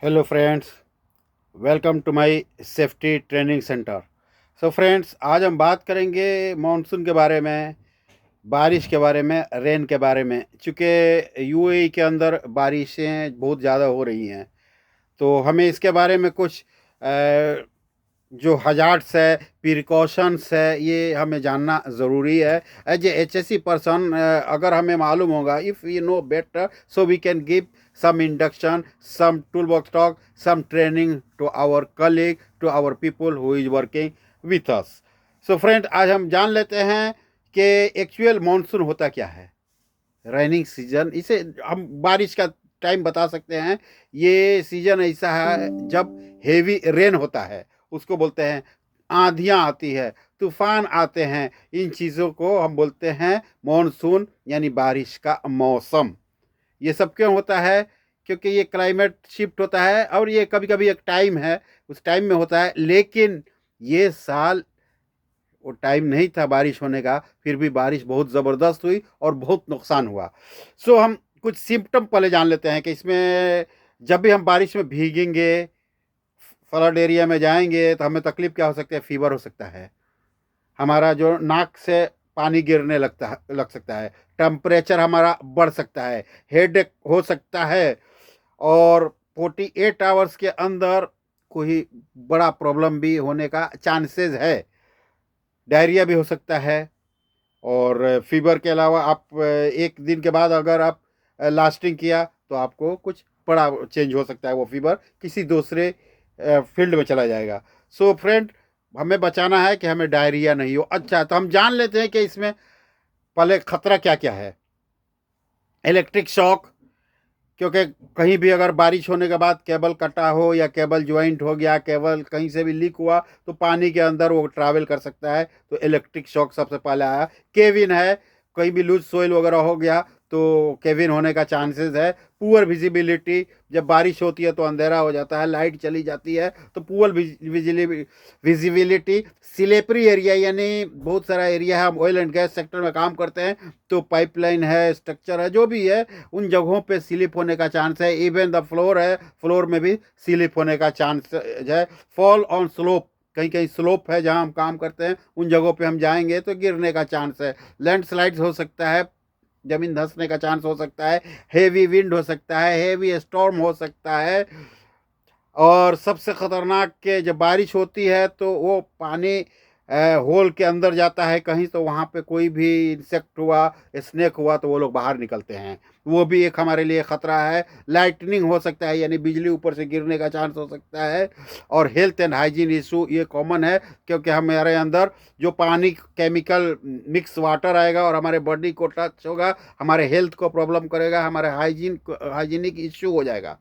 Hello friends, welcome to my safety training centre. So friends, आज हम बात करेंगे मॉनसून के बारे में, बारिश के बारे में, रेन के बारे में। चूँकि यूएई के अंदर बारिशें बहुत ज़्यादा हो रही हैं, तो हमें इसके बारे में कुछ जो हजार्ड्स है, प्रिकॉशंस है, ये हमें जानना ज़रूरी है। एज ए एचएससी पर्सन, अगर हमें मालूम होगा, if you know better, so we can give some induction, some toolbox talk, some training to our colleague, to our people who is working with us. So friend, आज हम जान लेते हैं कि एक्चुअल मानसून होता क्या है। रेनिंग सीजन, इसे हम बारिश का टाइम बता सकते हैं। ये सीजन ऐसा है जब हेवी रेन होता है, उसको बोलते हैं। आंधियाँ आती है, तूफान आते हैं, इन चीज़ों को हम बोलते हैं मानसून, यानी बारिश का मौसम। ये सब क्यों होता है? क्योंकि ये क्लाइमेट शिफ्ट होता है और ये कभी कभी एक टाइम है, उस टाइम में होता है। लेकिन ये साल वो टाइम नहीं था बारिश होने का, फिर भी बारिश बहुत ज़बरदस्त हुई और बहुत नुकसान हुआ। सो हम कुछ सिम्टम पहले जान लेते हैं कि इसमें जब भी हम बारिश में भीगेंगे, फ्लड एरिया में जाएंगे, तो हमें तकलीफ क्या हो सकती है? फीवर हो सकता है, हमारा जो नाक से पानी गिरने लग सकता है, टेम्परेचर हमारा बढ़ सकता है, हेडेक हो सकता है, और 48 आवर्स के अंदर कोई बड़ा प्रॉब्लम भी होने का चांसेस है। डायरिया भी हो सकता है। और फीवर के अलावा आप एक दिन के बाद अगर आप लास्टिंग किया, तो आपको कुछ बड़ा चेंज हो सकता है। वो फीवर किसी दूसरे फील्ड में चला जाएगा। सो फ्रेंड, हमें बचाना है कि हमें डायरिया नहीं हो। अच्छा, तो हम जान लेते हैं कि इसमें पहले खतरा क्या क्या है। इलेक्ट्रिक शॉक, क्योंकि कहीं भी अगर बारिश होने के बाद केबल कटा हो या केबल ज्वाइंट हो गया, केबल कहीं से भी लीक हुआ, तो पानी के अंदर वो ट्रैवल कर सकता है, तो इलेक्ट्रिक शॉक सबसे पहले आया। केविन है, कहीं भी लूज सोइल वगैरह हो गया तो केविन होने का चांसेस है। पुअर विजिबिलिटी, जब बारिश होती है तो अंधेरा हो जाता है, लाइट चली जाती है, तो पुअर विजिबिलिटी। स्लिपरी एरिया, यानी बहुत सारा एरिया है, हम ऑयल एंड गैस सेक्टर में काम करते हैं, तो पाइपलाइन है, स्ट्रक्चर है, जो भी है, उन जगहों पे स्लिप होने का चांस है। इवन द फ्लोर है, फ्लोर में भी स्लिप होने का चांस है। फॉल ऑन स्लोप, कहीं कहीं स्लोप है जहां हम काम करते हैं, उन जगहों पे हम जाएंगे तो गिरने का चांस है। लैंडस्लाइड्स हो सकता है, जमीन धंसने का चांस हो सकता है। हेवी विंड हो सकता है, हेवी स्टॉर्म हो सकता है। और सबसे खतरनाक के जब बारिश होती है तो वो पानी होल के अंदर जाता है कहीं, तो वहाँ पे कोई भी इंसेक्ट हुआ, स्नेक हुआ, तो वो लोग बाहर निकलते हैं। वो भी एक हमारे लिए ख़तरा है। लाइटनिंग हो सकता है, यानी बिजली ऊपर से गिरने का चांस हो सकता है। और हेल्थ एंड हाइजीन इशू ये कॉमन है, क्योंकि हमारे अंदर जो पानी केमिकल मिक्स वाटर आएगा और हमारे बॉडी को टच होगा, हमारे हेल्थ को प्रॉब्लम करेगा, हमारे हाइजीनिक इशू हो जाएगा।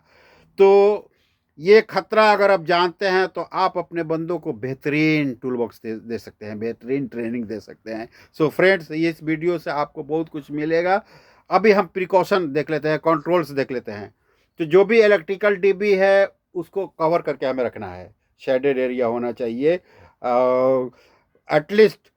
तो ये खतरा अगर आप जानते हैं, तो आप अपने बंदों को बेहतरीन टूल बॉक्स दे सकते हैं, बेहतरीन ट्रेनिंग दे सकते हैं। सो फ्रेंड्स, ये इस वीडियो से आपको बहुत कुछ मिलेगा। अभी हम प्रिकॉशन देख लेते हैं, कंट्रोल्स देख लेते हैं। तो जो भी इलेक्ट्रिकल डीबी है, उसको कवर करके हमें रखना है। शेडेड एरिया होना चाहिए, एटलीस्ट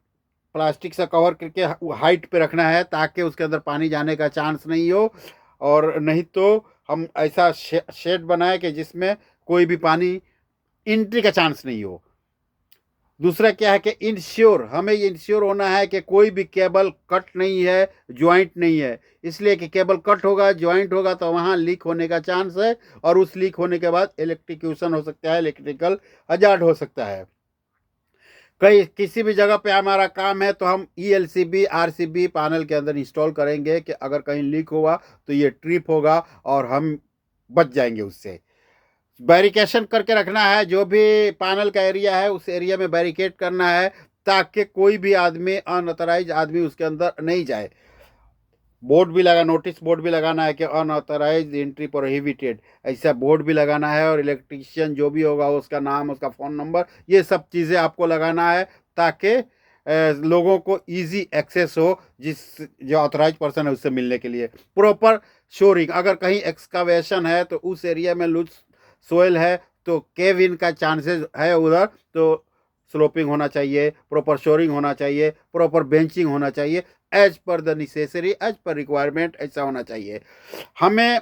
प्लास्टिक से कवर करके हाइट पे रखना है, ताकि उसके अंदर पानी जाने का चांस नहीं हो। और नहीं तो हम ऐसा शेड बनाए कि जिसमें कोई भी पानी एंट्री का चांस नहीं हो। दूसरा क्या है कि इंश्योर, हमें ये इंश्योर होना है कि कोई भी केबल कट नहीं है, ज्वाइंट नहीं है। इसलिए कि केबल कट होगा, ज्वाइंट होगा, तो वहाँ लीक होने का चांस है, और उस लीक होने के बाद इलेक्ट्रिक्यूशन हो सकता है, इलेक्ट्रिकल हजार्ड हो सकता है। कहीं किसी भी जगह पे हमारा काम है, तो हम ईएलसीबी आरसीबी पैनल के अंदर इंस्टॉल करेंगे कि अगर कहीं लीक हुआ तो ये ट्रिप होगा और हम बच जाएंगे उससे। बैरिकेशन करके रखना है, जो भी पैनल का एरिया है उस एरिया में बैरिकेड करना है, ताकि कोई भी आदमी, अनऑथराइज आदमी उसके अंदर नहीं जाए। बोर्ड भी लगा, नोटिस बोर्ड भी लगाना है कि अनऑथराइज एंट्री प्रोहिबिटेड, ऐसा बोर्ड भी लगाना है। और इलेक्ट्रिशियन जो भी होगा, उसका नाम, उसका फ़ोन नंबर, ये सब चीज़ें आपको लगाना है, ताकि लोगों को इजी एक्सेस हो, जिस जो ऑथराइज पर्सन है उससे मिलने के लिए। प्रॉपर शोरिंग, अगर कहीं एक्सकावेशन है तो उस एरिया में लूज सोयल है, तो केव इन का चांसेस है उधर, तो स्लोपिंग होना चाहिए, प्रॉपर शोरिंग होना चाहिए, प्रॉपर बेंचिंग होना चाहिए, as per the necessary, as per requirement, ऐसा होना चाहिए। हमें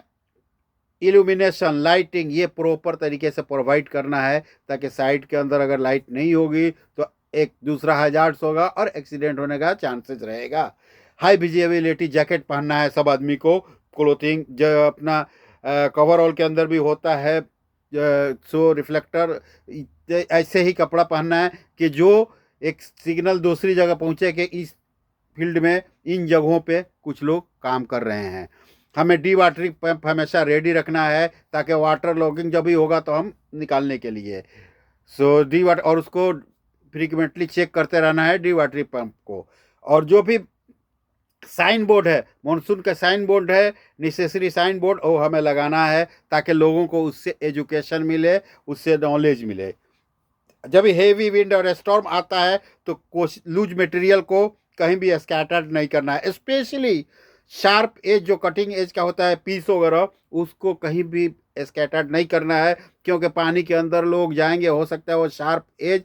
इल्यूमिनेशन, लाइटिंग ये प्रॉपर तरीके से प्रोवाइड करना है, ताकि साइट के अंदर अगर लाइट नहीं होगी तो एक दूसरा हजार्ड्स होगा और एक्सीडेंट होने का चांसेस रहेगा। हाई विजिबिलिटी जैकेट पहनना है सब आदमी को, क्लोथिंग जो अपना कवरऑल के अंदर भी होता है, सो रिफ्लेक्टर, ऐसे ही कपड़ा पहनना है कि जो एक सिग्नल दूसरी जगह पहुंचे कि इस फील्ड में इन जगहों पे कुछ लोग काम कर रहे हैं। हमें डी वाटरिंग पंप हमेशा रेडी रखना है, ताकि वाटर लॉगिंग जब भी होगा तो हम निकालने के लिए। सो डी वाटर, और उसको फ्रीक्वेंटली चेक करते रहना है डी वाटरिंग पंप को। और जो भी साइन बोर्ड है, मानसून का साइन बोर्ड है, नेसेसरी साइन बोर्ड, वो हमें लगाना है, ताकि लोगों को उससे एजुकेशन मिले, उससे नॉलेज मिले। जब हेवी विंड और स्टॉर्म आता है तो लूज मटेरियल को कहीं भी स्कैटर्ड नहीं करना है, स्पेशली शार्प एज जो कटिंग एज का होता है, पीस वगैरह, उसको कहीं भी स्कैटर्ड नहीं करना है, क्योंकि पानी के अंदर लोग जाएंगे, हो सकता है वो शार्प एज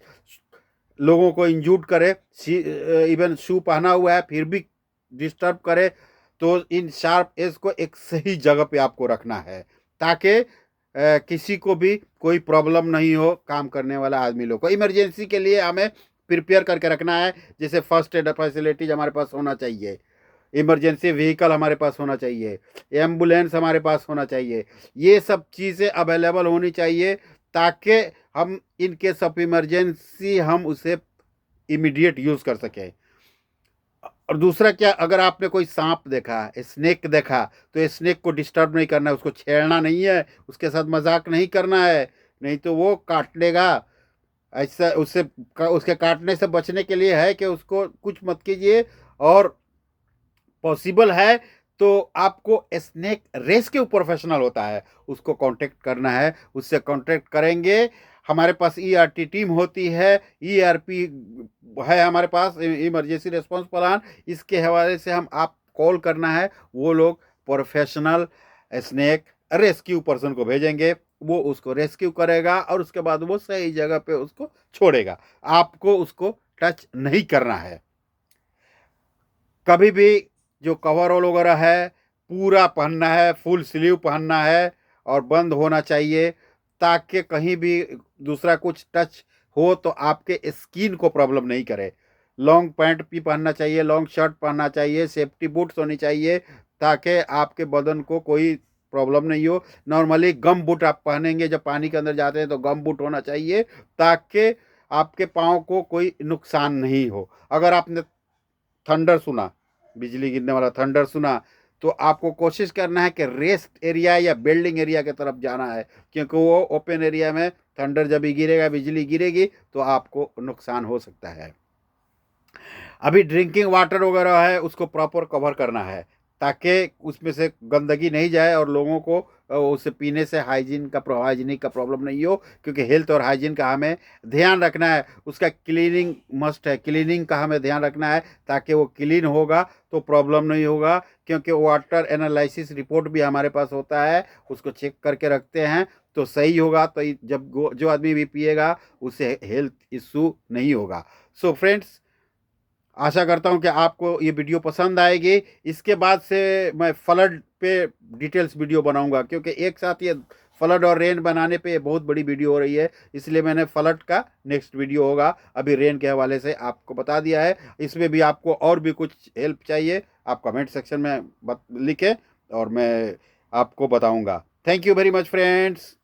लोगों को इंजूर्ड करे, इवन शू पहना हुआ है फिर भी डिस्टर्ब करे। तो इन शार्प एज को एक सही जगह पे आपको रखना है, ताकि किसी को भी कोई प्रॉब्लम नहीं हो, काम करने वाला आदमी लोग को। इमरजेंसी के लिए हमें प्रिपेयर करके रखना है, जैसे फर्स्ट एड फैसिलिटीज हमारे पास होना चाहिए, इमरजेंसी व्हीकल हमारे पास होना चाहिए, एम्बुलेंस हमारे पास होना चाहिए, ये सब चीज़ें अवेलेबल होनी चाहिए, ताकि हम इन केस ऑफ इमरजेंसी हम उसे इमीडिएट यूज़ कर सकें। और दूसरा क्या, अगर आपने कोई सांप देखा, स्नेक देखा, तो स्नेक को डिस्टर्ब नहीं करना है, उसको छेड़ना नहीं है, उसके साथ मजाक नहीं करना है, नहीं तो वो काट लेगा। ऐसा उससे उसके काटने से बचने के लिए है कि उसको कुछ मत कीजिए। और पॉसिबल है तो आपको स्नेक रेस्क्यू प्रोफेशनल होता है, उसको कांटेक्ट करना है, उससे कांटेक्ट करेंगे। हमारे पास ईआरटी टीम होती है, ईआरपी है हमारे पास, इमरजेंसी रिस्पांस प्लान, इसके हवाले से हम आप कॉल करना है, वो लोग प्रोफेशनल स्नेक रेस्क्यू पर्सन को भेजेंगे, वो उसको रेस्क्यू करेगा और उसके बाद वो सही जगह पे उसको छोड़ेगा। आपको उसको टच नहीं करना है। कभी भी जो कवरऑल वगैरह है पूरा पहनना है, फुल स्लीव पहनना है और बंद होना चाहिए, ताकि कहीं भी दूसरा कुछ टच हो तो आपके स्किन को प्रॉब्लम नहीं करे। लॉन्ग पैंट भी पहनना चाहिए, लॉन्ग शर्ट पहनना चाहिए, सेफ्टी बूट्स होनी चाहिए, ताकि आपके बदन को कोई प्रॉब्लम नहीं हो। नॉर्मली गम बूट आप पहनेंगे, जब पानी के अंदर जाते हैं तो गम बूट होना चाहिए, ताकि आपके पाँव को कोई नुकसान नहीं हो। अगर आपने थंडर सुना, बिजली गिरने वाला थंडर सुना, तो आपको कोशिश करना है कि रेस्ट एरिया या बिल्डिंग एरिया की तरफ जाना है, क्योंकि वो ओपन एरिया में थंडर जब भी गिरेगा, बिजली गिरेगी, तो आपको नुकसान हो सकता है। अभी ड्रिंकिंग वाटर वगैरह है, उसको प्रॉपर कवर करना है, ताकि उसमें से गंदगी नहीं जाए और लोगों को उसे पीने से हाइजीनिक का प्रॉब्लम नहीं हो, क्योंकि हेल्थ और हाइजीन का हमें ध्यान रखना है। उसका क्लीनिंग मस्ट है, क्लीनिंग का हमें ध्यान रखना है, ताकि वो क्लीन होगा तो प्रॉब्लम नहीं होगा, क्योंकि वाटर एनालिसिस रिपोर्ट भी हमारे पास होता है, उसको चेक करके रखते हैं, तो सही होगा तो जब जो आदमी भी पिएगा उसे हेल्थ इशू नहीं होगा। सो फ्रेंड्स, आशा करता हूँ कि आपको ये वीडियो पसंद आएगी। इसके बाद से मैं फ्लड पे डिटेल्स वीडियो बनाऊंगा, क्योंकि एक साथ ये फ्लड और रेन बनाने पे बहुत बड़ी वीडियो हो रही है, इसलिए मैंने फ्लड का नेक्स्ट वीडियो होगा। अभी रेन के हवाले से आपको बता दिया है। इसमें भी आपको और भी कुछ हेल्प चाहिए, आप कमेंट सेक्शन में लिखें और मैं आपको बताऊँगा। Thank you very much friends.